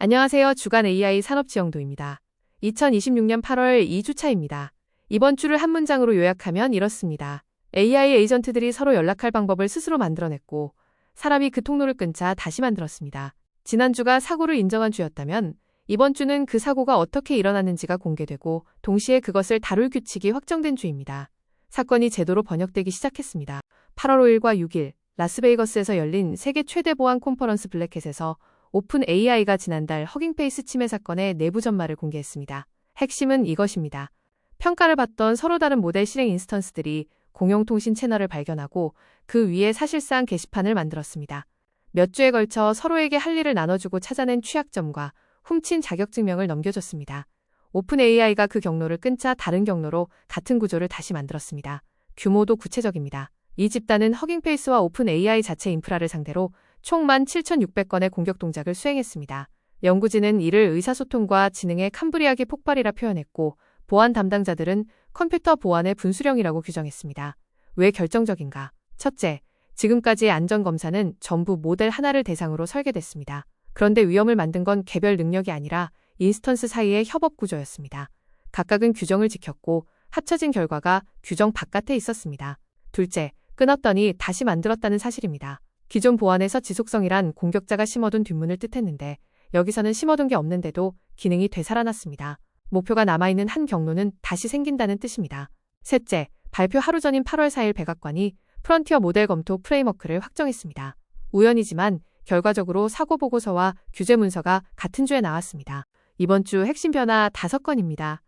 안녕하세요. 주간 AI 산업지형도입니다. 2026년 8월 2주차입니다. 이번 주를 한 문장으로 요약하면 이렇습니다. AI 에이전트들이 서로 연락할 방법을 스스로 만들어냈고 사람이 그 통로를 끊자 다시 만들었습니다. 지난주가 사고를 인정한 주였다면 이번 주는 그 사고가 어떻게 일어났는지가 공개되고 동시에 그것을 다룰 규칙이 확정된 주입니다. 사건이 제도로 번역되기 시작했습니다. 8월 5일과 6일 라스베이거스에서 열린 세계 최대 보안 컨퍼런스 블랙햇에서 오픈 AI가 지난달 허깅페이스 침해 사건의 내부 전말을 공개했습니다. 핵심은 이것입니다. 평가를 받던 서로 다른 모델 실행 인스턴스들이 공용통신 채널을 발견하고 그 위에 사실상 게시판을 만들었습니다. 몇 주에 걸쳐 서로에게 할 일을 나눠주고 찾아낸 취약점과 훔친 자격증명을 넘겨줬습니다. 오픈 AI가 그 경로를 끊자 다른 경로로 같은 구조를 다시 만들었습니다. 규모도 구체적입니다. 이 집단은 허깅페이스와 오픈 AI 자체 인프라를 상대로 총 17,600건의 공격 동작을 수행했습니다. 연구진은 이를 의사소통과 지능의 캄브리아기 폭발이라 표현했고 보안 담당자들은 컴퓨터 보안의 분수령이라고 규정했습니다. 왜 결정적인가? 첫째, 지금까지의 안전검사는 전부 모델 하나를 대상으로 설계됐습니다. 그런데 위험을 만든 건 개별 능력이 아니라 인스턴스 사이의 협업 구조였습니다. 각각은 규정을 지켰고 합쳐진 결과가 규정 바깥에 있었습니다. 둘째, 끊었더니 다시 만들었다는 사실입니다. 기존 보안에서 지속성이란 공격자가 심어둔 뒷문을 뜻했는데 여기서는 심어둔 게 없는데도 기능이 되살아났습니다. 목표가 남아있는 한 경로는 다시 생긴다는 뜻입니다. 셋째, 발표 하루 전인 8월 4일 백악관이 프론티어 모델 검토 프레임워크를 확정했습니다. 우연이지만 결과적으로 사고 보고서와 규제 문서가 같은 주에 나왔습니다. 이번 주 핵심 변화 5건입니다.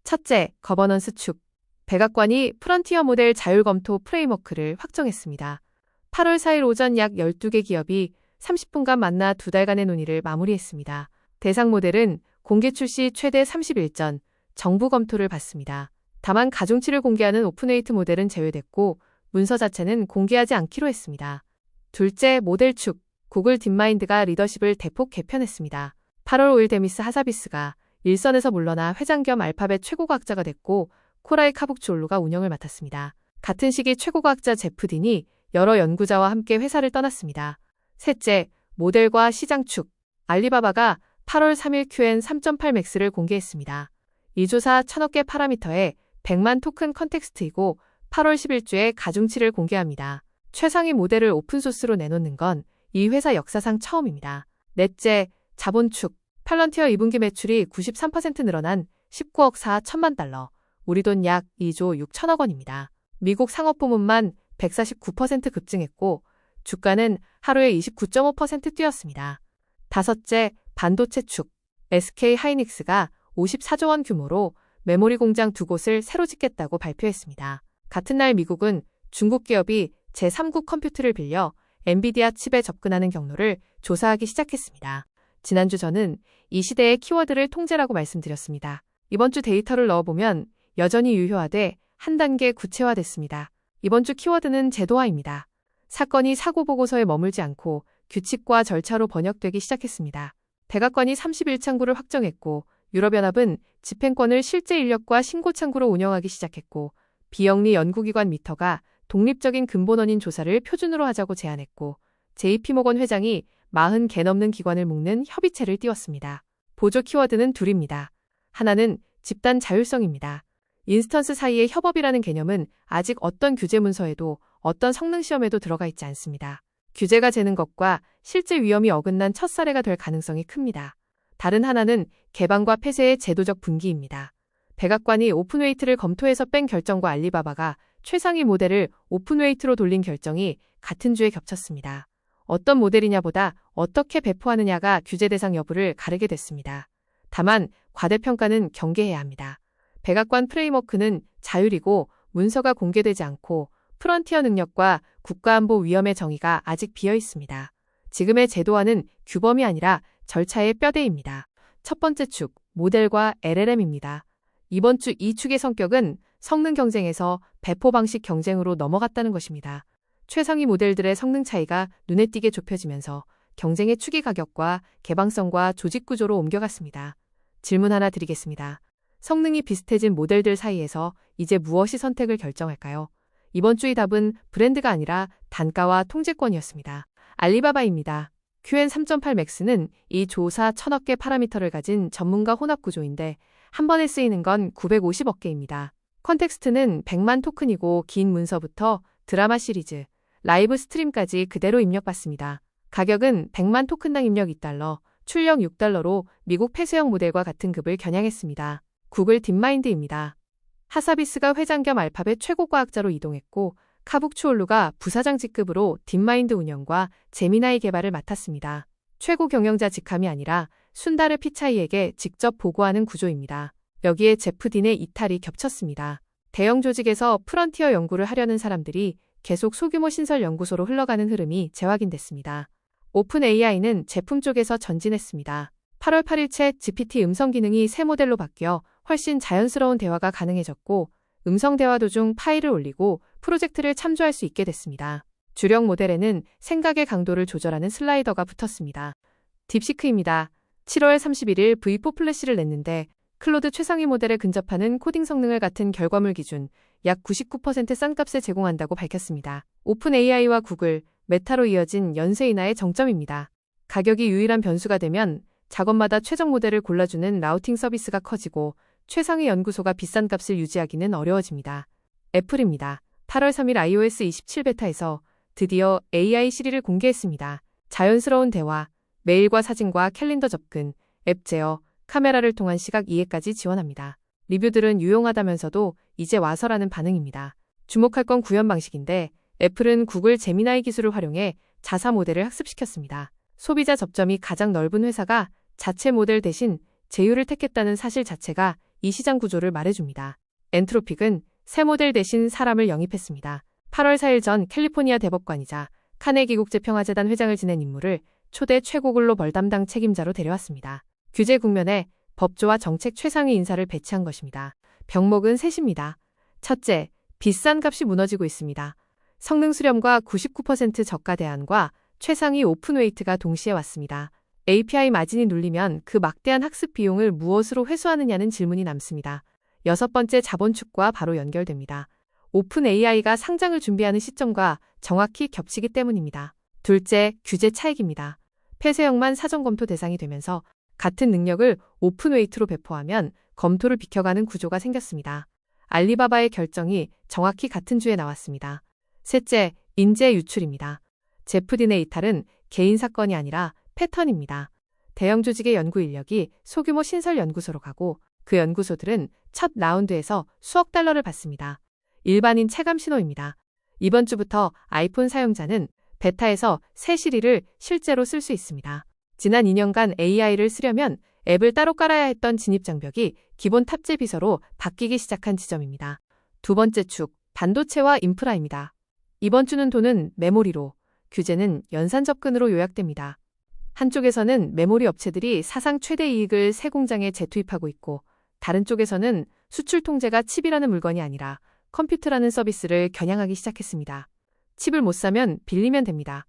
첫째, 거버넌스 축. 백악관이 프론티어 모델 자율 검토 프레임워크를 확정했습니다. 8월 4일 오전 약 12개 기업이 30분간 만나 2달간의 논의를 마무리했습니다. 대상 모델은 공개 출시 최대 30일 전 정부 검토를 받습니다. 다만 가중치를 공개하는 오픈웨이트 모델은 제외됐고 문서 자체는 공개하지 않기로 했습니다. 둘째, 모델 축. 구글 딥마인드가 리더십을 대폭 개편했습니다. 8월 5일 데미스 하사비스가 일선에서 물러나 회장 겸 알파벳 최고과학자가 됐고 코라이 카북추올루가 운영을 맡았습니다. 같은 시기 최고과학자 제프 딘이 여러 연구자와 함께 회사를 떠났습니다. 셋째, 모델과 시장 축. 알리바바가 8월 3일 QN 3.8 맥스를 공개했습니다. 이 조사 1000억 개 파라미터에 100만 토큰 컨텍스트이고 8월 10일주에 가중치를 공개합니다. 최상위 모델을 오픈소스로 내놓는 건 이 회사 역사상 처음입니다. 넷째, 자본 축. 팔런티어 2분기 매출이 93% 늘어난 19억 4천만 달러. 우리 돈 약 2조 6천억 원입니다. 미국 상업부문만 149% 급증했고 주가는 하루에 29.5% 뛰었습니다. 다섯째, 반도체 축. SK 하이닉스가 54조 원 규모로 메모리 공장 2곳을 새로 짓겠다고 발표했습니다. 같은 날 미국은 중국 기업이 제3국 컴퓨터를 빌려 엔비디아 칩에 접근하는 경로를 조사하기 시작했습니다. 지난주 저는 이 시대의 키워드를 통제라고 말씀드렸습니다. 이번 주 데이터를 넣어보면 여전히 유효화돼 한 단계 구체화됐습니다. 이번 주 키워드는 제도화입니다. 사건이 사고 보고서에 머물지 않고 규칙과 절차로 번역되기 시작했습니다. 백악관이 31창구를 확정했고 유럽연합은 집행권을 실제 인력과 신고 창구로 운영하기 시작했고 비영리 연구기관 미터가 독립적인 근본원인 조사를 표준으로 하자고 제안했고 JP모건 회장이 40개 넘는 기관을 묶는 협의체를 띄웠습니다. 보조 키워드는 둘입니다. 하나는 집단 자율성입니다. 인스턴스 사이의 협업이라는 개념은 아직 어떤 규제 문서에도 어떤 성능 시험에도 들어가 있지 않습니다. 규제가 재는 것과 실제 위험이 어긋난 첫 사례가 될 가능성이 큽니다. 다른 하나는 개방과 폐쇄의 제도적 분기입니다. 백악관이 오픈웨이트를 검토해서 뺀 결정과 알리바바가 최상위 모델을 오픈웨이트로 돌린 결정이 같은 주에 겹쳤습니다. 어떤 모델이냐보다 어떻게 배포하느냐가 규제 대상 여부를 가르게 됐습니다. 다만 과대평가는 경계해야 합니다. 백악관 프레임워크는 자율이고 문서가 공개되지 않고 프론티어 능력과 국가안보 위험의 정의가 아직 비어 있습니다. 지금의 제도화는 규범이 아니라 절차의 뼈대입니다. 첫 번째 축, 모델과 LLM입니다. 이번 주 이 축의 성격은 성능 경쟁에서 배포 방식 경쟁으로 넘어갔다는 것입니다. 최상위 모델들의 성능 차이가 눈에 띄게 좁혀지면서 경쟁의 축이 가격과 개방성과 조직 구조로 옮겨갔습니다. 질문 하나 드리겠습니다. 성능이 비슷해진 모델들 사이에서 이제 무엇이 선택을 결정할까요? 이번 주의 답은 브랜드가 아니라 단가와 통제권이었습니다. 알리바바입니다. QN3.8 Max는 이 조사 1000억 개 파라미터를 가진 전문가 혼합 구조인데 한 번에 쓰이는 건 950억 개입니다. 컨텍스트는 100만 토큰이고 긴 문서부터 드라마 시리즈, 라이브 스트림까지 그대로 입력받습니다. 가격은 100만 토큰당 입력 $2, 출력 $6로 미국 폐쇄형 모델과 같은 급을 겨냥했습니다. 구글 딥마인드입니다. 하사비스가 회장 겸 알파벳 최고 과학자로 이동했고 카북추올루가 부사장 직급으로 딥마인드 운영과 제미나이 개발을 맡았습니다. 최고 경영자 직함이 아니라 순다르 피차이에게 직접 보고하는 구조입니다. 여기에 제프 딘의 이탈이 겹쳤습니다. 대형 조직에서 프런티어 연구를 하려는 사람들이 계속 소규모 신설 연구소로 흘러가는 흐름이 재확인됐습니다. 오픈 AI는 제품 쪽에서 전진했습니다. 8월 8일 챗 GPT 음성 기능이 새 모델로 바뀌어 훨씬 자연스러운 대화가 가능해졌고 음성 대화 도중 파일을 올리고 프로젝트를 참조할 수 있게 됐습니다. 주력 모델에는 생각의 강도를 조절하는 슬라이더가 붙었습니다. 딥시크입니다. 7월 31일 V4 플래시를 냈는데 클로드 최상위 모델에 근접하는 코딩 성능을 같은 결과물 기준 약 99% 싼 값에 제공한다고 밝혔습니다. 오픈 AI와 구글, 메타로 이어진 연쇄 인하의 정점입니다. 가격이 유일한 변수가 되면 작업마다 최적 모델을 골라주는 라우팅 서비스가 커지고 최상위 연구소가 비싼 값을 유지하기는 어려워집니다. 애플입니다. 8월 3일 iOS 27 베타에서 드디어 AI 시리를 공개했습니다. 자연스러운 대화, 메일과 사진과 캘린더 접근, 앱 제어, 카메라를 통한 시각 이해까지 지원합니다. 리뷰들은 유용하다면서도 이제 와서라는 반응입니다. 주목할 건 구현 방식인데 애플은 구글 제미나이 기술을 활용해 자사 모델을 학습시켰습니다. 소비자 접점이 가장 넓은 회사가 자체 모델 대신 제휴를 택했다는 사실 자체가 이 시장 구조를 말해줍니다. 엔트로픽은 새 모델 대신 사람을 영입했습니다. 8월 4일 전 캘리포니아 대법관이자 카네기 국제평화재단 회장을 지낸 인물을 초대 최고 글로벌 담당 책임자로 데려왔습니다. 규제 국면에 법조와 정책 최상위 인사를 배치한 것입니다. 병목은 셋입니다. 첫째, 비싼 값이 무너지고 있습니다. 성능 수렴과 99% 저가 대안과 최상위 오픈웨이트가 동시에 왔습니다. API 마진이 눌리면 그 막대한 학습 비용을 무엇으로 회수하느냐는 질문이 남습니다. 여섯 번째, 자본축과 바로 연결됩니다. 오픈 AI가 상장을 준비하는 시점과 정확히 겹치기 때문입니다. 둘째, 규제 차익입니다. 폐쇄형만 사전 검토 대상이 되면서 같은 능력을 오픈웨이트로 배포하면 검토를 비켜가는 구조가 생겼습니다. 알리바바의 결정이 정확히 같은 주에 나왔습니다. 셋째, 인재 유출입니다. 제프 딘의 이탈은 개인 사건이 아니라 패턴입니다. 대형 조직의 연구 인력이 소규모 신설 연구소로 가고 그 연구소들은 첫 라운드에서 수억 달러를 받습니다. 일반인 체감 신호입니다. 이번 주부터 아이폰 사용자는 베타에서 새 시리를 실제로 쓸 수 있습니다. 지난 2년간 AI를 쓰려면 앱을 따로 깔아야 했던 진입장벽이 기본 탑재 비서로 바뀌기 시작한 지점입니다. 두 번째 축, 반도체와 인프라입니다. 이번 주는 돈은 메모리로, 규제는 연산 접근으로 요약됩니다. 한쪽에서는 메모리 업체들이 사상 최대 이익을 새 공장에 재투입하고 있고 다른 쪽에서는 수출 통제가 칩이라는 물건이 아니라 컴퓨터라는 서비스를 겨냥하기 시작했습니다. 칩을 못 사면 빌리면 됩니다.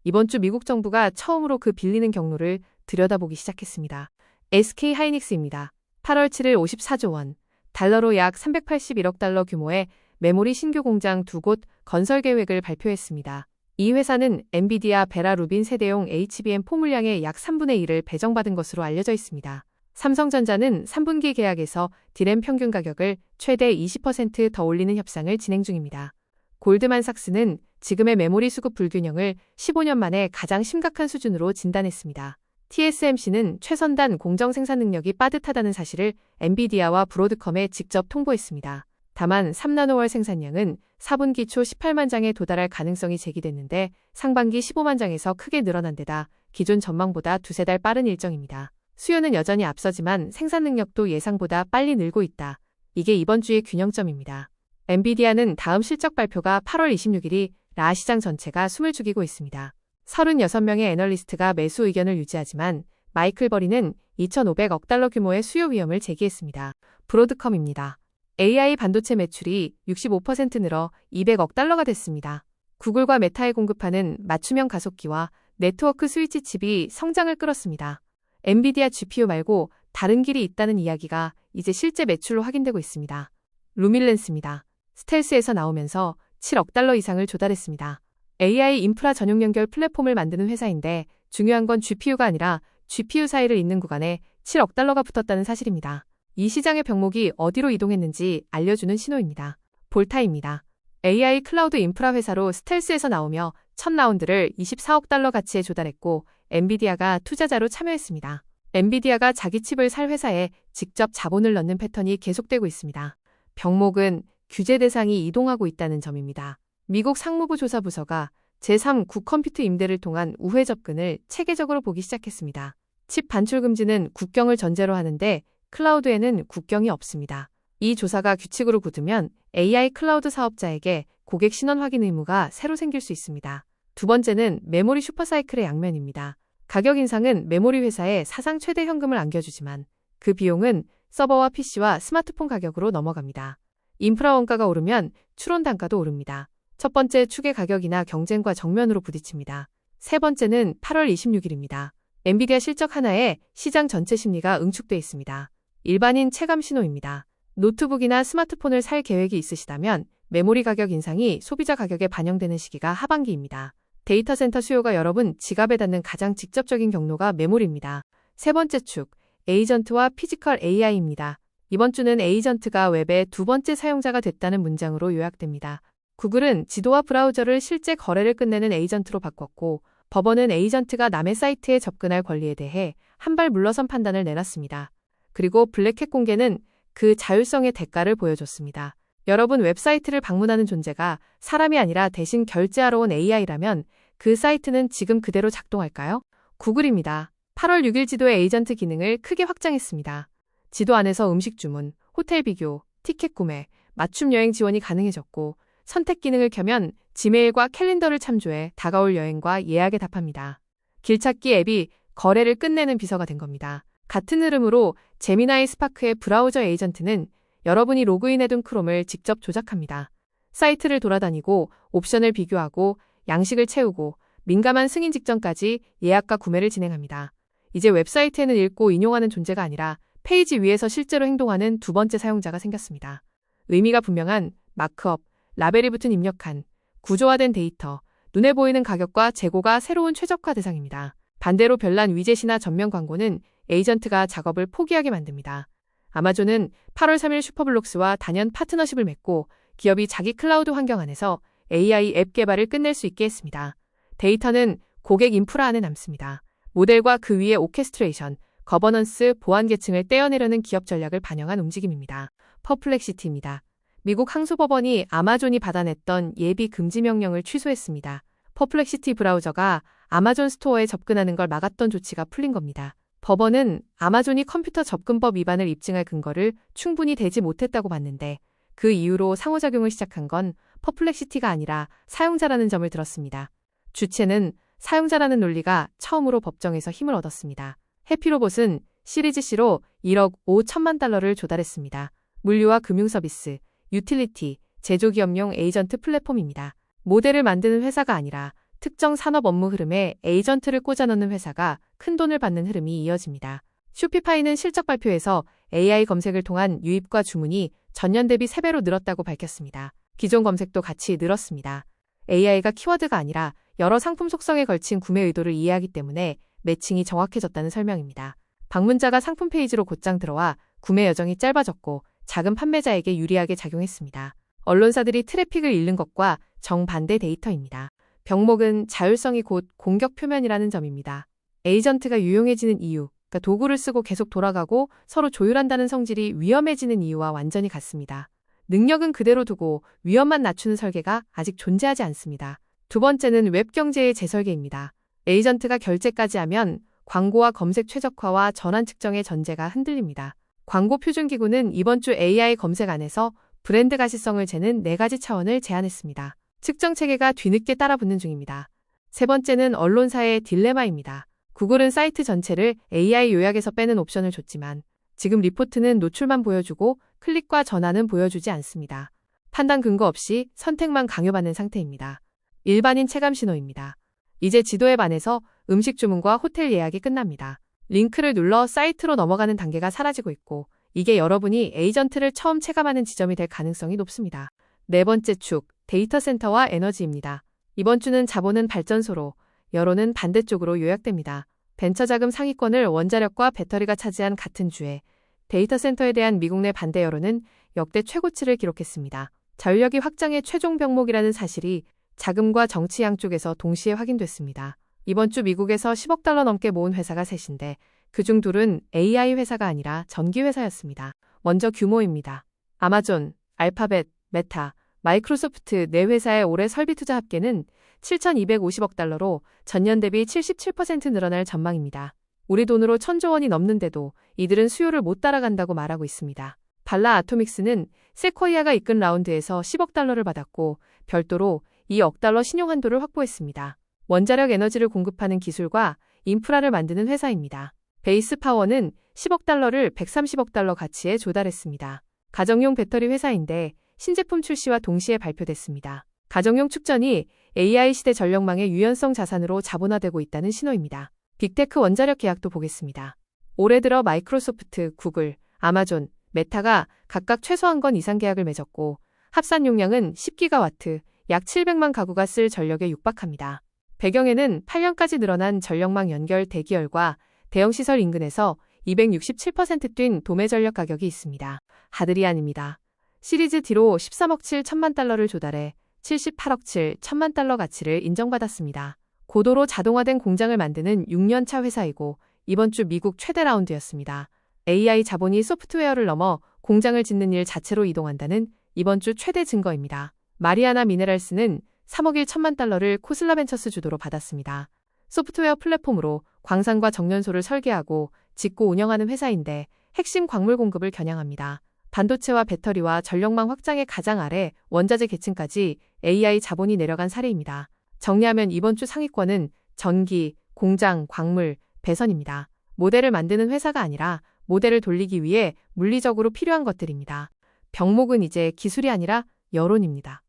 이번 주 미국 정부가 처음으로 그 빌리는 경로를 들여다보기 시작했습니다. SK 하이닉스입니다. 8월 7일 54조 원, 달러로 약 381억 달러 규모의 메모리 신규 공장 2곳 건설 계획을 발표했습니다. 이 회사는 엔비디아 베라 루빈 세대용 HBM4 물량의 약 3분의 1을 배정받은 것으로 알려져 있습니다. 삼성전자는 3분기 계약에서 디램 평균 가격을 최대 20% 더 올리는 협상을 진행 중입니다. 골드만삭스는 지금의 메모리 수급 불균형을 15년 만에 가장 심각한 수준으로 진단했습니다. TSMC는 최선단 공정 생산 능력이 빠듯하다는 사실을 엔비디아와 브로드컴에 직접 통보했습니다. 다만 3나노월 생산량은 4분기 초 18만 장에 도달할 가능성이 제기됐는데 상반기 15만 장에서 크게 늘어난 데다 기존 전망보다 두세 달 빠른 일정입니다. 수요는 여전히 앞서지만 생산 능력도 예상보다 빨리 늘고 있다. 이게 이번 주의 균형점입니다. 엔비디아는 다음 실적 발표가 8월 26일이 라 시장 전체가 숨을 죽이고 있습니다. 36명의 애널리스트가 매수 의견을 유지하지만 마이클 버리는 2,500억 달러 규모의 수요 위험을 제기했습니다. 브로드컴입니다. AI 반도체 매출이 65% 늘어 200억 달러가 됐습니다. 구글과 메타에 공급하는 맞춤형 가속기와 네트워크 스위치 칩이 성장을 끌었습니다. 엔비디아 GPU 말고 다른 길이 있다는 이야기가 이제 실제 매출로 확인되고 있습니다. 루밀랜스입니다. 스텔스에서 나오면서 7억 달러 이상을 조달했습니다. AI 인프라 전용 연결 플랫폼을 만드는 회사인데 중요한 건 GPU가 아니라 GPU 사이를 잇는 구간에 7억 달러가 붙었다는 사실입니다. 이 시장의 병목이 어디로 이동했는지 알려주는 신호입니다. 볼타입니다. AI 클라우드 인프라 회사로 스텔스에서 나오며 첫 라운드를 24억 달러 가치에 조달했고 엔비디아가 투자자로 참여했습니다. 엔비디아가 자기 칩을 살 회사에 직접 자본을 넣는 패턴이 계속되고 있습니다. 병목은 규제 대상이 이동하고 있다는 점입니다. 미국 상무부 조사부서가 제3 국컴퓨터 임대를 통한 우회 접근을 체계적으로 보기 시작했습니다. 칩 반출 금지는 국경을 전제로 하는데 클라우드에는 국경이 없습니다. 이 조사가 규칙으로 굳으면 AI 클라우드 사업자에게 고객 신원 확인 의무가 새로 생길 수 있습니다. 두 번째는 메모리 슈퍼사이클의 양면입니다. 가격 인상은 메모리 회사에 사상 최대 현금을 안겨주지만 그 비용은 서버와 PC와 스마트폰 가격으로 넘어갑니다. 인프라 원가가 오르면 추론 단가도 오릅니다. 첫 번째 축의 가격이나 경쟁과 정면으로 부딪힙니다. 세 번째는 8월 26일입니다. 엔비디아 실적 하나에 시장 전체 심리가 응축돼 있습니다. 일반인 체감 신호입니다. 노트북이나 스마트폰을 살 계획이 있으시다면 메모리 가격 인상이 소비자 가격에 반영되는 시기가 하반기입니다. 데이터 센터 수요가 여러분 지갑에 닿는 가장 직접적인 경로가 메모리입니다. 세 번째 축, 에이전트와 피지컬 AI입니다. 이번 주는 에이전트가 웹의 두 번째 사용자가 됐다는 문장으로 요약됩니다. 구글은 지도와 브라우저를 실제 거래를 끝내는 에이전트로 바꿨고 법원은 에이전트가 남의 사이트에 접근할 권리에 대해 한 발 물러선 판단을 내놨습니다. 그리고 블랙햇 공개는 그 자율성의 대가를 보여줬습니다. 여러분 웹사이트를 방문하는 존재가 사람이 아니라 대신 결제하러 온 AI라면 그 사이트는 지금 그대로 작동할까요? 구글입니다. 8월 6일 지도의 에이전트 기능을 크게 확장했습니다. 지도 안에서 음식 주문, 호텔 비교, 티켓 구매, 맞춤 여행 지원이 가능해졌고 선택 기능을 켜면 지메일과 캘린더를 참조해 다가올 여행과 예약에 답합니다. 길찾기 앱이 거래를 끝내는 비서가 된 겁니다. 같은 흐름으로 제미나이 스파크의 브라우저 에이전트는 여러분이 로그인해둔 크롬을 직접 조작합니다. 사이트를 돌아다니고 옵션을 비교하고 양식을 채우고 민감한 승인 직전까지 예약과 구매를 진행합니다. 이제 웹사이트에는 읽고 인용하는 존재가 아니라 페이지 위에서 실제로 행동하는 두 번째 사용자가 생겼습니다. 의미가 분명한 마크업, 라벨이 붙은 입력한, 구조화된 데이터, 눈에 보이는 가격과 재고가 새로운 최적화 대상입니다. 반대로 별난 위젯이나 전면 광고는 에이전트가 작업을 포기하게 만듭니다. 아마존은 8월 3일 슈퍼블록스와 단연 파트너십을 맺고 기업이 자기 클라우드 환경 안에서 AI 앱 개발을 끝낼 수 있게 했습니다. 데이터는 고객 인프라 안에 남습니다. 모델과 그 위에 오케스트레이션, 거버넌스, 보안 계층을 떼어내려는 기업 전략을 반영한 움직임입니다. 퍼플렉시티입니다. 미국 항소법원이 아마존이 받아냈던 예비 금지 명령을 취소했습니다. 퍼플렉시티 브라우저가 아마존 스토어에 접근하는 걸 막았던 조치가 풀린 겁니다. 법원은 아마존이 컴퓨터 접근법 위반을 입증할 근거를 충분히 대지 못했다고 봤는데 그 이후로 상호작용을 시작한 건 퍼플렉시티가 아니라 사용자라는 점을 들었습니다. 주체는 사용자라는 논리가 처음으로 법정에서 힘을 얻었습니다. 해피로봇은 시리즈 C로 1억 5천만 달러를 조달했습니다. 물류와 금융서비스, 유틸리티, 제조기업용 에이전트 플랫폼입니다. 모델을 만드는 회사가 아니라 특정 산업 업무 흐름에 에이전트를 꽂아넣는 회사가 큰돈을 받는 흐름이 이어집니다. 쇼피파이는 실적 발표에서 AI 검색을 통한 유입과 주문이 전년 대비 3배로 늘었다고 밝혔습니다. 기존 검색도 같이 늘었습니다. AI가 키워드가 아니라 여러 상품 속성에 걸친 구매 의도를 이해하기 때문에 매칭이 정확해졌다는 설명입니다. 방문자가 상품 페이지로 곧장 들어와 구매 여정이 짧아졌고 작은 판매자에게 유리하게 작용했습니다. 언론사들이 트래픽을 잃는 것과 정반대 데이터입니다. 병목은 자율성이 곧 공격 표면이라는 점입니다. 에이전트가 유용해지는 이유, 그러니까 도구를 쓰고 계속 돌아가고 서로 조율한다는 성질이 위험해지는 이유와 완전히 같습니다. 능력은 그대로 두고 위험만 낮추는 설계가 아직 존재하지 않습니다. 두 번째는 웹 경제의 재설계입니다. 에이전트가 결제까지 하면 광고와 검색 최적화와 전환 측정의 전제가 흔들립니다. 광고 표준기구는 이번 주 AI 검색 안에서 브랜드 가시성을 재는 4가지 차원을 제안했습니다. 측정 체계가 뒤늦게 따라붙는 중입니다. 세 번째는 언론사의 딜레마입니다. 구글은 사이트 전체를 AI 요약에서 빼는 옵션을 줬지만 지금 리포트는 노출만 보여주고 클릭과 전환은 보여주지 않습니다. 판단 근거 없이 선택만 강요받는 상태입니다. 일반인 체감 신호입니다. 이제 지도앱 안에서 음식 주문과 호텔 예약이 끝납니다. 링크를 눌러 사이트로 넘어가는 단계가 사라지고 있고 이게 여러분이 에이전트를 처음 체감하는 지점이 될 가능성이 높습니다. 네 번째 축, 데이터 센터와 에너지입니다. 이번 주는 자본은 발전소로, 여론은 반대쪽으로 요약됩니다. 벤처 자금 상위권을 원자력과 배터리가 차지한 같은 주에 데이터 센터에 대한 미국 내 반대 여론은 역대 최고치를 기록했습니다. 전력이 확장의 최종 병목이라는 사실이 자금과 정치 양쪽에서 동시에 확인됐습니다. 이번 주 미국에서 10억 달러 넘게 모은 회사가 셋인데 그중 둘은 AI 회사가 아니라 전기 회사였습니다. 먼저 규모입니다. 아마존, 알파벳, 메타, 마이크로소프트 네 회사의 올해 설비 투자 합계는 7,250억 달러로 전년 대비 77% 늘어날 전망입니다. 우리 돈으로 1,000조 원이 넘는데도 이들은 수요를 못 따라간다고 말하고 있습니다. 발라 아토믹스는 세코이아가 이끈 라운드에서 10억 달러를 받았고 별도로 2억 달러 신용 한도를 확보했습니다. 원자력 에너지를 공급하는 기술과 인프라를 만드는 회사입니다. 베이스 파워는 10억 달러를 130억 달러 가치에 조달했습니다. 가정용 배터리 회사인데 신제품 출시와 동시에 발표됐습니다. 가정용 축전이 AI 시대 전력망의 유연성 자산으로 자본화되고 있다는 신호입니다. 빅테크 원자력 계약도 보겠습니다. 올해 들어 마이크로소프트, 구글, 아마존, 메타가 각각 최소 한 건 이상 계약을 맺었고 합산 용량은 10기가와트, 약 700만 가구가 쓸 전력에 육박합니다. 배경에는 8년까지 늘어난 전력망 연결 대기열과 대형시설 인근에서 267% 뛴 도매 전력 가격이 있습니다. 하드리안입니다. 시리즈 D로 13억 7천만 달러를 조달해 78억 7천만 달러 가치를 인정받았습니다. 고도로 자동화된 공장을 만드는 6년차 회사이고 이번 주 미국 최대 라운드였습니다. AI 자본이 소프트웨어를 넘어 공장을 짓는 일 자체로 이동한다는 이번 주 최대 증거입니다. 마리아나 미네랄스는 3억 1천만 달러를 코슬라 벤처스 주도로 받았습니다. 소프트웨어 플랫폼으로 광산과 정연소를 설계하고 짓고 운영하는 회사인데 핵심 광물 공급을 겨냥합니다. 반도체와 배터리와 전력망 확장의 가장 아래 원자재 계층까지 AI 자본이 내려간 사례입니다. 정리하면 이번 주 상위권은 전기, 공장, 광물, 배선입니다. 모델을 만드는 회사가 아니라 모델을 돌리기 위해 물리적으로 필요한 것들입니다. 병목은 이제 기술이 아니라 여론입니다.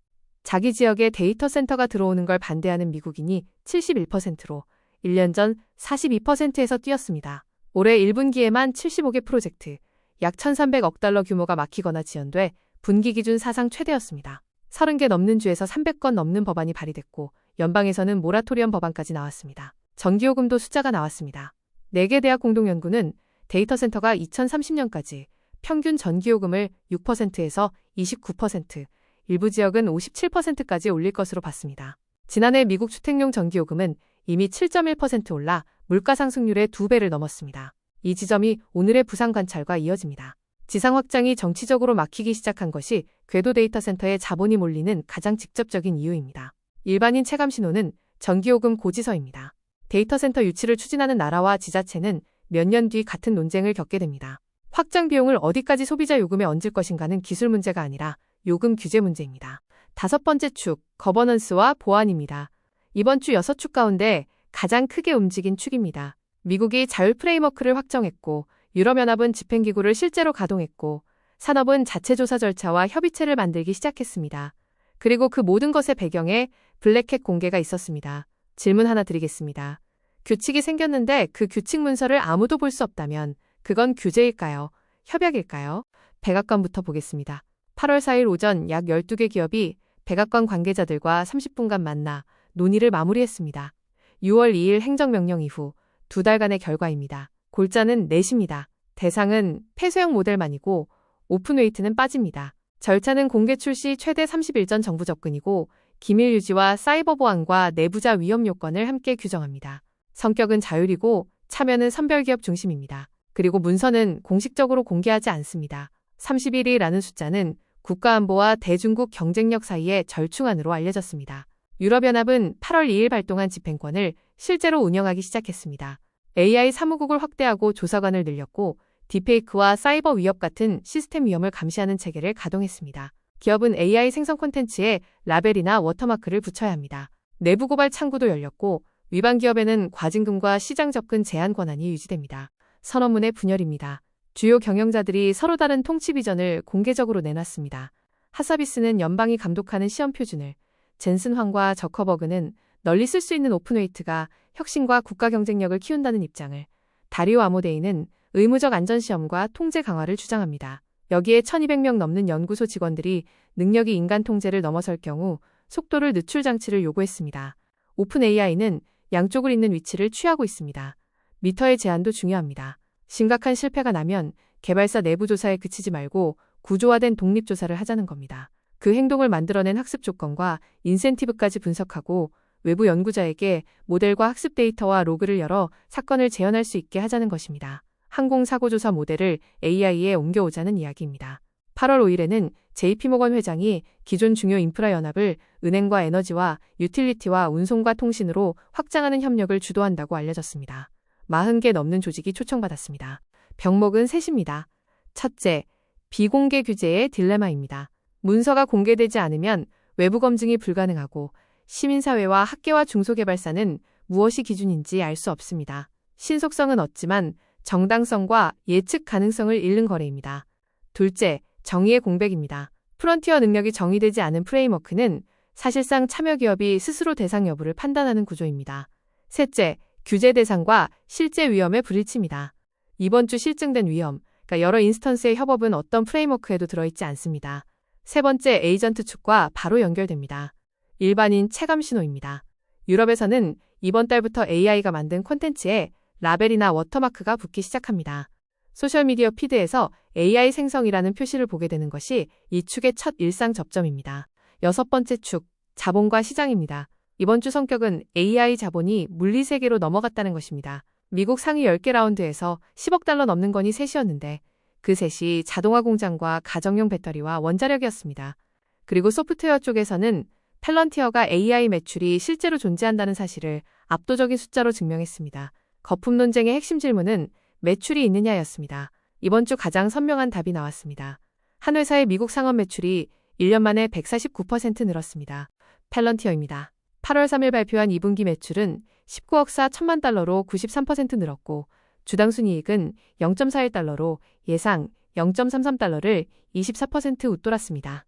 자기 지역에 데이터 센터가 들어오는 걸 반대하는 미국인이 71%로 1년 전 42%에서 뛰었습니다. 올해 1분기에만 75개 프로젝트, 약 1,300억 달러 규모가 막히거나 지연돼 분기 기준 사상 최대였습니다. 30개 넘는 주에서 300건 넘는 법안이 발의됐고 연방에서는 모라토리엄 법안까지 나왔습니다. 전기요금도 숫자가 나왔습니다. 4개 대학 공동연구는 데이터 센터가 2030년까지 평균 전기요금을 6%에서 29%, 일부 지역은 57%까지 올릴 것으로 봤습니다. 지난해 미국 주택용 전기요금은 이미 7.1% 올라 물가 상승률의 2배를 넘었습니다. 이 지점이 오늘의 부산 관찰과 이어집니다. 지상 확장이 정치적으로 막히기 시작한 것이 궤도 데이터 센터에 자본이 몰리는 가장 직접적인 이유입니다. 일반인 체감 신호는 전기요금 고지서입니다. 데이터 센터 유치를 추진하는 나라와 지자체는 몇 년 뒤 같은 논쟁을 겪게 됩니다. 확장 비용을 어디까지 소비자 요금에 얹을 것인가는 기술 문제가 아니라 요금 규제 문제입니다. 5번째 축, 거버넌스와 보안입니다. 이번 주 6축 가운데 가장 크게 움직인 축입니다. 미국이 자율 프레임워크를 확정했고 유럽연합은 집행기구를 실제로 가동했고 산업은 자체조사 절차와 협의체를 만들기 시작했습니다. 그리고 그 모든 것의 배경에 블랙햇 공개가 있었습니다. 질문 하나 드리겠습니다. 규칙이 생겼는데 그 규칙 문서를 아무도 볼 수 없다면 그건 규제일까요? 협약일까요? 백악관부터 보겠습니다. 8월 4일 오전 약 12개 기업이 백악관 관계자들과 30분간 만나 논의를 마무리했습니다. 6월 2일 행정명령 이후 2달간의 결과입니다. 골자는 넷입니다. 대상은 폐쇄형 모델만이고 오픈웨이트는 빠집니다. 절차는 공개 출시 최대 30일 전 정부 접근이고 기밀 유지와 사이버 보안과 내부자 위험 요건을 함께 규정합니다. 성격은 자율이고 참여는 선별기업 중심입니다. 그리고 문서는 공식적으로 공개하지 않습니다. 31이라는 숫자는 국가안보와 대중국 경쟁력 사이의 절충안으로 알려졌습니다. 유럽연합은 8월 2일 발동한 집행권을 실제로 운영하기 시작했습니다. AI 사무국을 확대하고 조사관을 늘렸고 딥페이크와 사이버 위협 같은 시스템 위험을 감시하는 체계를 가동했습니다. 기업은 AI 생성 콘텐츠에 라벨이나 워터마크를 붙여야 합니다. 내부 고발 창구도 열렸고 위반 기업에는 과징금과 시장 접근 제한 권한이 유지됩니다. 선언문의 분열입니다. 주요 경영자들이 서로 다른 통치 비전을 공개적으로 내놨습니다. 하사비스는 연방이 감독하는 시험 표준을, 젠슨 황과 저커버그는 널리 쓸 수 있는 오픈웨이트가 혁신과 국가 경쟁력을 키운다는 입장을, 다리오 아모데이는 의무적 안전시험과 통제 강화를 주장합니다. 여기에 1200명 넘는 연구소 직원들이 능력이 인간 통제를 넘어설 경우 속도를 늦출 장치를 요구했습니다. 오픈 AI는 양쪽을 잇는 위치를 취하고 있습니다. 미터의 제한도 중요합니다. 심각한 실패가 나면 개발사 내부 조사에 그치지 말고 구조화된 독립조사를 하자는 겁니다. 그 행동을 만들어낸 학습 조건과 인센티브까지 분석하고 외부 연구자에게 모델과 학습 데이터와 로그를 열어 사건을 재현할 수 있게 하자는 것입니다. 항공사고조사 모델을 AI에 옮겨오자는 이야기입니다. 8월 5일에는 JP모건 회장이 기존 중요 인프라 연합을 은행과 에너지와 유틸리티와 운송과 통신으로 확장하는 협력을 주도한다고 알려졌습니다. 40개 넘는 조직이 초청받았습니다. 병목은 셋입니다. 첫째, 비공개 규제의 딜레마입니다. 문서가 공개되지 않으면 외부 검증이 불가능하고 시민사회와 학계와 중소개발사는 무엇이 기준인지 알 수 없습니다. 신속성은 얻지만 정당성과 예측 가능성을 잃는 거래입니다. 둘째, 정의의 공백입니다. 프론티어 능력이 정의되지 않은 프레임워크는 사실상 참여 기업이 스스로 대상 여부를 판단하는 구조입니다. 셋째, 규제 대상과 실제 위험의 불일치입니다. 이번 주 실증된 위험, 여러 인스턴스의 협업은 어떤 프레임워크에도 들어있지 않습니다. 세 번째, 에이전트 축과 바로 연결됩니다. 일반인 체감 신호입니다. 유럽에서는 이번 달부터 AI가 만든 콘텐츠에 라벨이나 워터마크가 붙기 시작합니다. 소셜미디어 피드에서 AI 생성이라는 표시를 보게 되는 것이 이 축의 첫 일상 접점입니다. 여섯 번째 축, 자본과 시장입니다. 이번 주 성격은 AI 자본이 물리세계로 넘어갔다는 것입니다. 미국 상위 10개 라운드에서 10억 달러 넘는 건이 셋이었는데 그 셋이 자동화 공장과 가정용 배터리와 원자력이었습니다. 그리고 소프트웨어 쪽에서는 펠런티어가 AI 매출이 실제로 존재한다는 사실을 압도적인 숫자로 증명했습니다. 거품 논쟁의 핵심 질문은 매출이 있느냐였습니다. 이번 주 가장 선명한 답이 나왔습니다. 한 회사의 미국 상업 매출이 1년 만에 149% 늘었습니다. 펠런티어입니다. 8월 3일 발표한 2분기 매출은 19억 4천만 달러로 93% 늘었고 주당 순이익은 0.41달러로 예상 0.33달러를 24% 웃돌았습니다.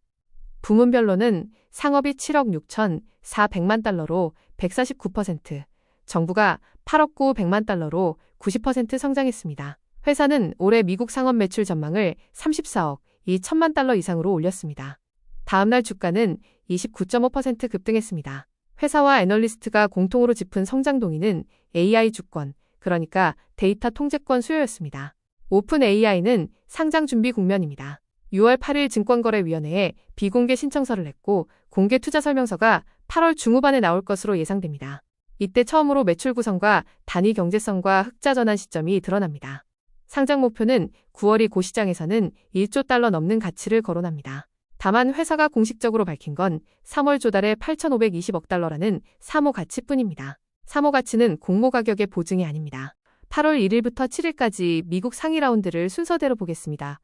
부문별로는 상업이 7억 6천4백만 달러로 149%, 정부가 8억 9백만 달러로 90% 성장했습니다. 회사는 올해 미국 상업 매출 전망을 34억 2천만 달러 이상으로 올렸습니다. 다음날 주가는 29.5% 급등했습니다. 회사와 애널리스트가 공통으로 짚은 성장 동의는 AI 주권, 그러니까 데이터 통제권 수요였습니다. 오픈 AI는 상장 준비 국면입니다. 6월 8일 증권거래위원회에 비공개 신청서를 냈고 공개 투자 설명서가 8월 중후반에 나올 것으로 예상됩니다. 이때 처음으로 매출 구성과 단위 경제성과 흑자 전환 시점이 드러납니다. 상장 목표는 9월이 고 시장에서는 1조 달러 넘는 가치를 거론합니다. 다만 회사가 공식적으로 밝힌 건 3월 조달에 8,520억 달러라는 사모 가치뿐입니다. 사모 가치는 공모 가격의 보증이 아닙니다. 8월 1일부터 7일까지 미국 상위 라운드를 순서대로 보겠습니다.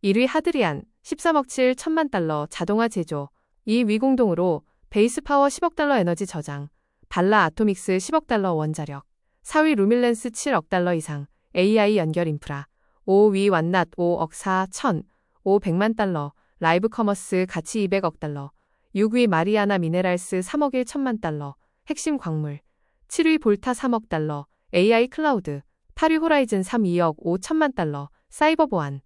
1위 하드리안 13억 7천만 달러 자동화 제조, 2위 공동으로 베이스파워 10억 달러 에너지 저장, 발라 아토믹스 10억 달러 원자력, 4위 루밀랜스 7억 달러 이상, AI 연결 인프라, 5위 완낫 5억 4천 5백만 달러, 라이브 커머스 가치 200억 달러, 6위 마리아나 미네랄스 3억 1천만 달러, 핵심 광물, 7위 볼타 3억 달러, AI 클라우드, 8위 호라이즌 3 2억 5천만 달러, 사이버 보안,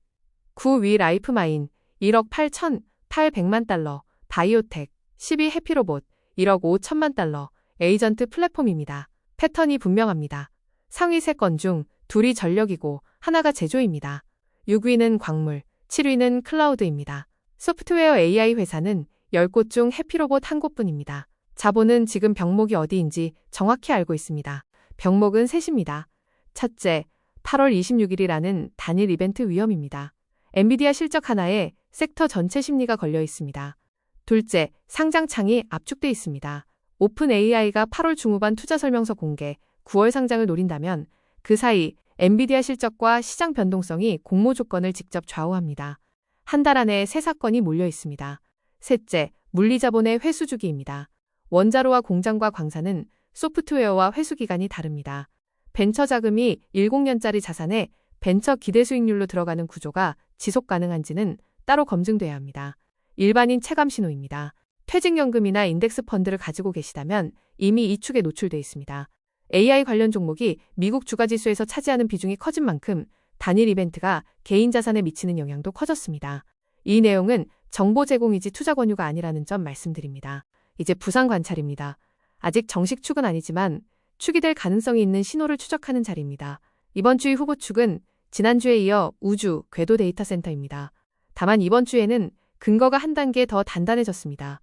9위 라이프마인 1억 8천 8백만 달러, 바이오텍, 10위 해피로봇 1억 5천만 달러, 에이전트 플랫폼입니다. 패턴이 분명합니다. 상위 3건 중 2이 전력이고 하나가 제조입니다. 6위는 광물, 7위는 클라우드입니다. 소프트웨어 AI 회사는 10곳 중 해피로봇 1곳뿐입니다. 자본은 지금 병목이 어디인지 정확히 알고 있습니다. 병목은 셋입니다. 첫째, 8월 26일이라는 단일 이벤트 위험입니다. 엔비디아 실적 하나에 섹터 전체 심리가 걸려 있습니다. 둘째, 상장창이 압축돼 있습니다. 오픈 AI가 8월 중후반 투자 설명서 공개, 9월 상장을 노린다면 그 사이 엔비디아 실적과 시장 변동성이 공모 조건을 직접 좌우합니다. 한 달 안에 새 사건이 몰려 있습니다. 셋째, 물리자본의 회수 주기입니다. 원자로와 공장과 광산은 소프트웨어와 회수 기간이 다릅니다. 벤처 자금이 7년짜리 자산에 벤처 기대 수익률로 들어가는 구조가 지속 가능한지는 따로 검증돼야 합니다. 일반인 체감 신호입니다. 퇴직연금이나 인덱스 펀드를 가지고 계시다면 이미 이 축에 노출돼 있습니다. AI 관련 종목이 미국 주가지수에서 차지하는 비중이 커진 만큼 단일 이벤트가 개인 자산에 미치는 영향도 커졌습니다. 이 내용은 정보 제공이지 투자 권유가 아니라는 점 말씀드립니다. 이제 부상 관찰입니다. 아직 정식 축은 아니지만 축이 될 가능성이 있는 신호를 추적하는 자리입니다. 이번 주의 후보 축은 지난주에 이어 우주, 궤도 데이터 센터입니다. 다만 이번 주에는 근거가 한 단계 더 단단해졌습니다.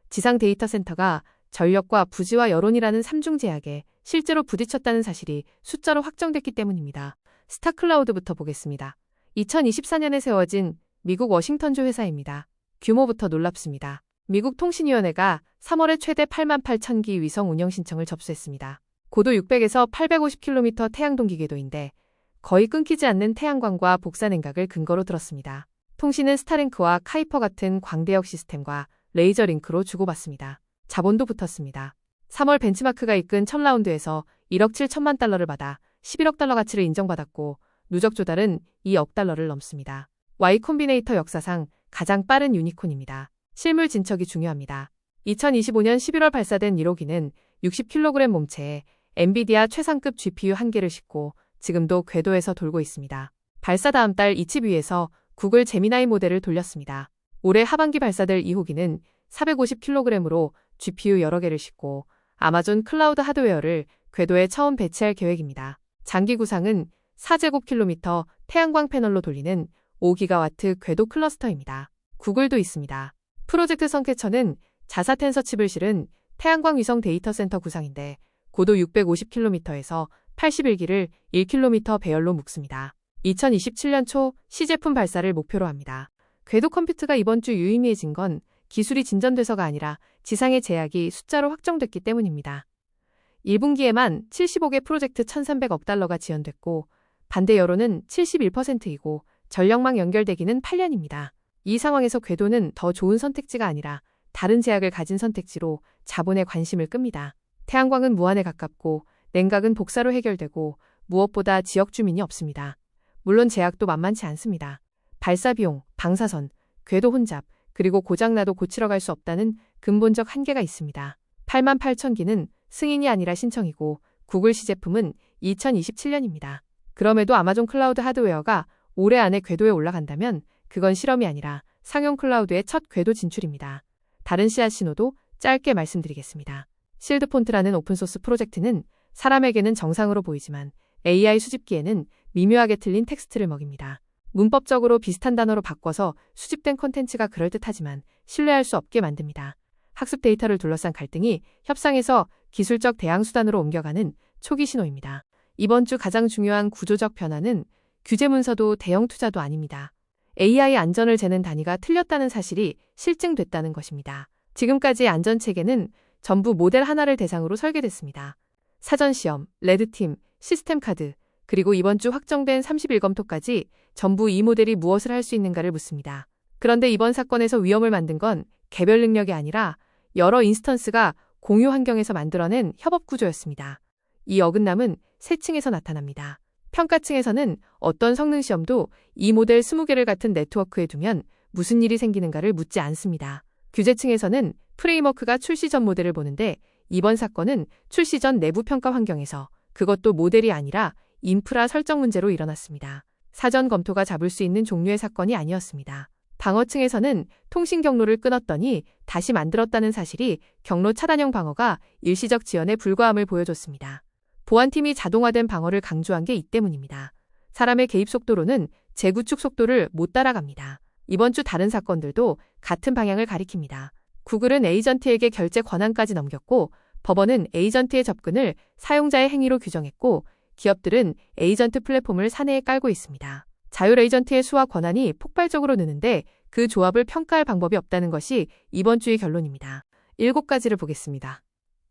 지상 데이터 센터가 전력과 부지와 여론이라는 3중 제약에 실제로 부딪혔다는 사실이 숫자로 확정됐기 때문입니다. 스타클라우드부터 보겠습니다. 2024년에 세워진 미국 워싱턴주 회사입니다. 규모부터 놀랍습니다. 미국 통신위원회가 3월에 최대 88,000기 위성 운영 신청을 접수했습니다. 고도 600에서 850km 태양동기 궤도인데 거의 끊기지 않는 태양광과 복사 냉각을 근거로 들었습니다. 통신은 스타링크와 카이퍼 같은 광대역 시스템과 레이저 링크로 주고받습니다. 자본도 붙었습니다. 3월 벤치마크가 이끈 첫 라운드에서 1억 7천만 달러를 받아 11억 달러 가치를 인정받았고 누적 조달은 2억 달러를 넘습니다. Y 콤비네이터 역사상 가장 빠른 유니콘입니다. 실물 진척이 중요합니다. 2025년 11월 발사된 1호기는 60kg 몸체에 엔비디아 최상급 GPU 1개를 싣고 지금도 궤도에서 돌고 있습니다. 발사 다음 달 이칩 위에서 구글 제미나이 모델을 돌렸습니다. 올해 하반기 발사될 2호기는 450kg으로 GPU 여러 개를 싣고 아마존 클라우드 하드웨어를 궤도에 처음 배치할 계획입니다. 장기 구상은 4제곱킬로미터 태양광 패널로 돌리는 5기가와트 궤도 클러스터입니다. 구글도 있습니다. 프로젝트 성캐쳐는 자사 텐서 칩을 실은 태양광 위성 데이터 센터 구상인데 고도 650km에서 81기를 1km 배열로 묶습니다. 2027년 초 시제품 발사를 목표로 합니다. 궤도 컴퓨트가 이번 주 유의미해진 건 기술이 진전돼서가 아니라 지상의 제약이 숫자로 확정됐기 때문입니다. 1분기에만 75개 프로젝트 1,300억 달러가 지원됐고 반대 여론은 71%이고 전력망 연결되기는 8년입니다. 이 상황에서 궤도는 더 좋은 선택지가 아니라 다른 제약을 가진 선택지로 자본의 관심을 끕니다. 태양광은 무한에 가깝고 냉각은 복사로 해결되고 무엇보다 지역 주민이 없습니다. 물론 제약도 만만치 않습니다. 발사 비용, 방사선, 궤도 혼잡, 그리고 고장나도 고치러 갈 수 없다는 근본적 한계가 있습니다. 88,000기는 승인이 아니라 신청이고 구글 시제품은 2027년입니다. 그럼에도 아마존 클라우드 하드웨어가 올해 안에 궤도에 올라간다면 그건 실험이 아니라 상용 클라우드의 첫 궤도 진출입니다. 다른 씨앗 신호도 짧게 말씀드리겠습니다. 실드폰트라는 오픈소스 프로젝트는 사람에게는 정상으로 보이지만 AI 수집기에는 미묘하게 틀린 텍스트를 먹입니다. 문법적으로 비슷한 단어로 바꿔서 수집된 콘텐츠가 그럴듯하지만 신뢰할 수 없게 만듭니다. 학습 데이터를 둘러싼 갈등이 협상에서 기술적 대항 수단으로 옮겨가는 초기 신호입니다. 이번 주 가장 중요한 구조적 변화는 규제 문서도 대형 투자도 아닙니다. AI 안전을 재는 단위가 틀렸다는 사실이 실증됐다는 것입니다. 지금까지의 안전체계는 전부 모델 하나를 대상으로 설계됐습니다. 사전시험, 레드팀, 시스템 카드, 그리고 이번 주 확정된 31검토까지 전부 이 모델이 무엇을 할 수 있는가를 묻습니다. 그런데 이번 사건에서 위험을 만든 건 개별 능력이 아니라 여러 인스턴스가 공유 환경에서 만들어낸 협업 구조였습니다. 이 어긋남은 세 층에서 나타납니다. 평가층에서는 어떤 성능 시험도 이 모델 20개를 같은 네트워크에 두면 무슨 일이 생기는가를 묻지 않습니다. 규제층에서는 프레임워크가 출시 전 모델을 보는데 이번 사건은 출시 전 내부 평가 환경에서 그것도 모델이 아니라 인프라 설정 문제로 일어났습니다. 사전 검토가 잡을 수 있는 종류의 사건이 아니었습니다. 방어층에서는 통신 경로를 끊었더니 다시 만들었다는 사실이 경로 차단형 방어가 일시적 지연에 불과함을 보여줬습니다. 보안팀이 자동화된 방어를 강조한 게 이 때문입니다. 사람의 개입 속도로는 재구축 속도를 못 따라갑니다. 이번 주 다른 사건들도 같은 방향을 가리킵니다. 구글은 에이전트에게 결제 권한까지 넘겼고 법원은 에이전트의 접근을 사용자의 행위로 규정했고 기업들은 에이전트 플랫폼을 사내에 깔고 있습니다. 자율 에이전트의 수와 권한이 폭발적으로 느는데 그 조합을 평가할 방법이 없다는 것이 이번 주의 결론입니다. 7가지를 보겠습니다.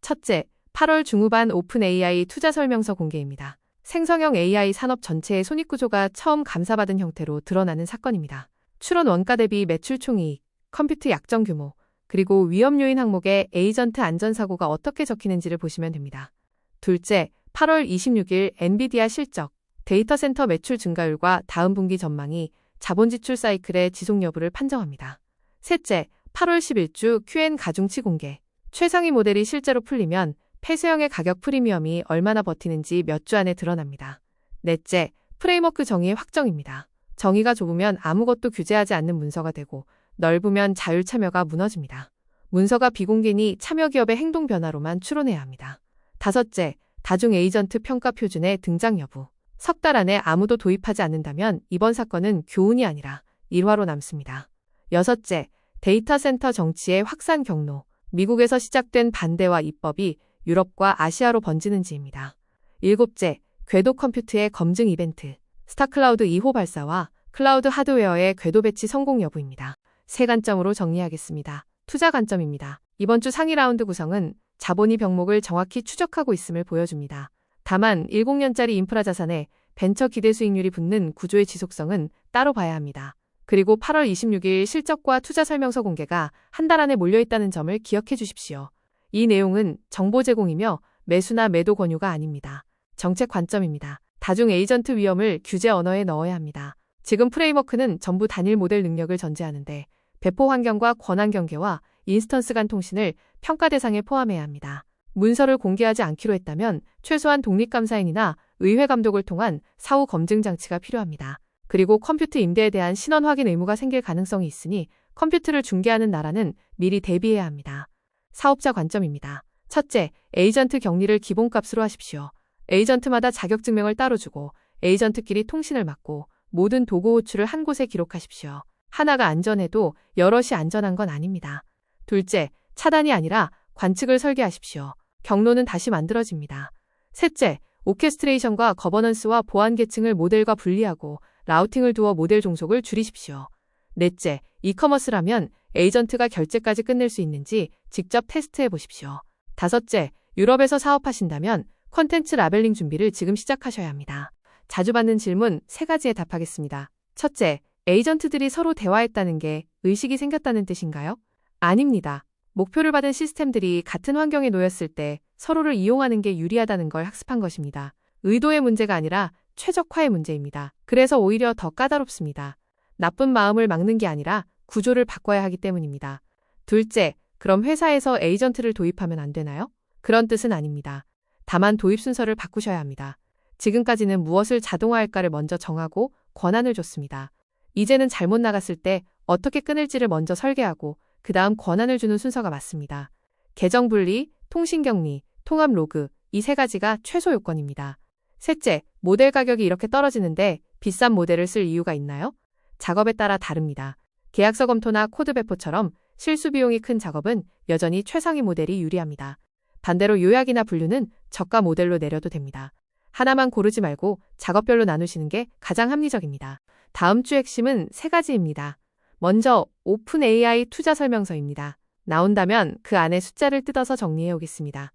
첫째, 8월 중후반 오픈 AI 투자 설명서 공개입니다. 생성형 AI 산업 전체의 손익구조가 처음 감사받은 형태로 드러나는 사건입니다. 출원 원가 대비 매출 총이익, 컴퓨트 약정 규모, 그리고 위험 요인 항목에 에이전트 안전사고가 어떻게 적히는지를 보시면 됩니다. 둘째, 8월 26일 엔비디아 실적, 데이터 센터 매출 증가율과 다음 분기 전망이 자본 지출 사이클의 지속 여부를 판정합니다. 셋째, 8월 11주 QN 가중치 공개, 최상위 모델이 실제로 풀리면 폐쇄형의 가격 프리미엄이 얼마나 버티는지 몇 주 안에 드러납니다. 넷째, 프레임워크 정의의 확정입니다. 정의가 좁으면 아무것도 규제하지 않는 문서가 되고 넓으면 자율 참여가 무너집니다. 문서가 비공개니 참여 기업의 행동 변화로만 추론해야 합니다. 다섯째, 다중 에이전트 평가 표준의 등장 여부. 석 달 안에 아무도 도입하지 않는다면 이번 사건은 교훈이 아니라 일화로 남습니다. 여섯째, 데이터 센터 정치의 확산 경로. 미국에서 시작된 반대와 입법이 유럽과 아시아로 번지는지입니다. 일곱째, 궤도 컴퓨트의 검증 이벤트. 스타클라우드 2호 발사와 클라우드 하드웨어의 궤도 배치 성공 여부입니다. 세 관점으로 정리하겠습니다. 투자 관점입니다. 이번 주 상위 라운드 구성은 자본이 병목을 정확히 추적하고 있음을 보여줍니다. 다만 10년짜리 인프라 자산에 벤처 기대 수익률이 붙는 구조의 지속성은 따로 봐야 합니다. 그리고 8월 26일 실적과 투자 설명서 공개가 한 달 안에 몰려있다는 점을 기억해 주십시오. 이 내용은 정보 제공이며 매수나 매도 권유가 아닙니다. 정책 관점입니다. 다중 에이전트 위험을 규제 언어에 넣어야 합니다. 지금 프레임워크는 전부 단일 모델 능력을 전제하는데 배포 환경과 권한 경계와 인스턴스 간 통신을 평가 대상에 포함해야 합니다. 문서를 공개하지 않기로 했다면 최소한 독립감사인이나 의회 감독을 통한 사후 검증 장치가 필요합니다. 그리고 컴퓨터 임대에 대한 신원 확인 의무가 생길 가능성이 있으니 컴퓨터를 중개하는 나라는 미리 대비해야 합니다. 사업자 관점입니다. 첫째, 에이전트 격리를 기본값으로 하십시오. 에이전트마다 자격증명을 따로 주고 에이전트끼리 통신을 막고 모든 도구 호출을 한 곳에 기록하십시오. 하나가 안전해도 여럿이 안전한 건 아닙니다. 둘째, 차단이 아니라 관측을 설계하십시오. 경로는 다시 만들어집니다. 셋째, 오케스트레이션과 거버넌스와 보안 계층을 모델과 분리하고 라우팅을 두어 모델 종속을 줄이십시오. 넷째, 이커머스라면 에이전트가 결제까지 끝낼 수 있는지 직접 테스트해 보십시오. 다섯째, 유럽에서 사업하신다면 콘텐츠 라벨링 준비를 지금 시작하셔야 합니다. 자주 받는 질문 3가지에 답하겠습니다. 첫째, 에이전트들이 서로 대화했다는 게 의식이 생겼다는 뜻인가요? 아닙니다. 목표를 받은 시스템들이 같은 환경에 놓였을 때 서로를 이용하는 게 유리하다는 걸 학습한 것입니다. 의도의 문제가 아니라 최적화의 문제입니다. 그래서 오히려 더 까다롭습니다. 나쁜 마음을 막는 게 아니라 구조를 바꿔야 하기 때문입니다. 둘째, 그럼 회사에서 에이전트를 도입하면 안 되나요? 그런 뜻은 아닙니다. 다만 도입 순서를 바꾸셔야 합니다. 지금까지는 무엇을 자동화할까를 먼저 정하고 권한을 줬습니다. 이제는 잘못 나갔을 때 어떻게 끊을지를 먼저 설계하고 그 다음 권한을 주는 순서가 맞습니다. 계정 분리, 통신 격리, 통합 로그 이 3가지가 최소 요건입니다. 셋째, 모델 가격이 이렇게 떨어지는데 비싼 모델을 쓸 이유가 있나요? 작업에 따라 다릅니다. 계약서 검토나 코드 배포처럼 실수 비용이 큰 작업은 여전히 최상위 모델이 유리합니다. 반대로 요약이나 분류는 저가 모델로 내려도 됩니다. 하나만 고르지 말고 작업별로 나누시는 게 가장 합리적입니다. 다음 주 핵심은 3가지입니다. 먼저 오픈 AI 투자 설명서입니다. 나온다면 그 안에 숫자를 뜯어서 정리해 오겠습니다.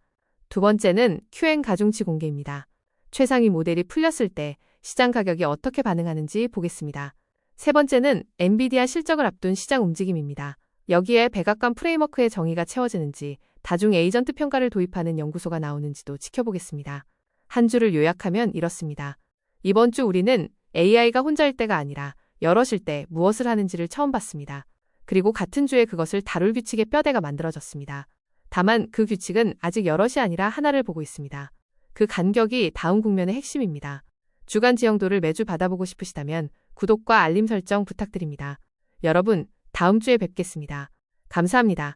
두 번째는 QN 가중치 공개입니다. 최상위 모델이 풀렸을 때 시장 가격이 어떻게 반응하는지 보겠습니다. 세 번째는 엔비디아 실적을 앞둔 시장 움직임입니다. 여기에 백악관 프레임워크의 정의가 채워지는지 다중 에이전트 평가를 도입하는 연구소가 나오는지도 지켜보겠습니다. 한 주를 요약하면 이렇습니다. 이번 주 우리는 AI가 혼자일 때가 아니라 여럿일 때 무엇을 하는지를 처음 봤습니다. 그리고 같은 주에 그것을 다룰 규칙의 뼈대가 만들어졌습니다. 다만 그 규칙은 아직 여럿이 아니라 하나를 보고 있습니다. 그 간격이 다음 국면의 핵심입니다. 주간 지형도를 매주 받아보고 싶으시다면 구독과 알림 설정 부탁드립니다. 여러분, 다음 주에 뵙겠습니다. 감사합니다.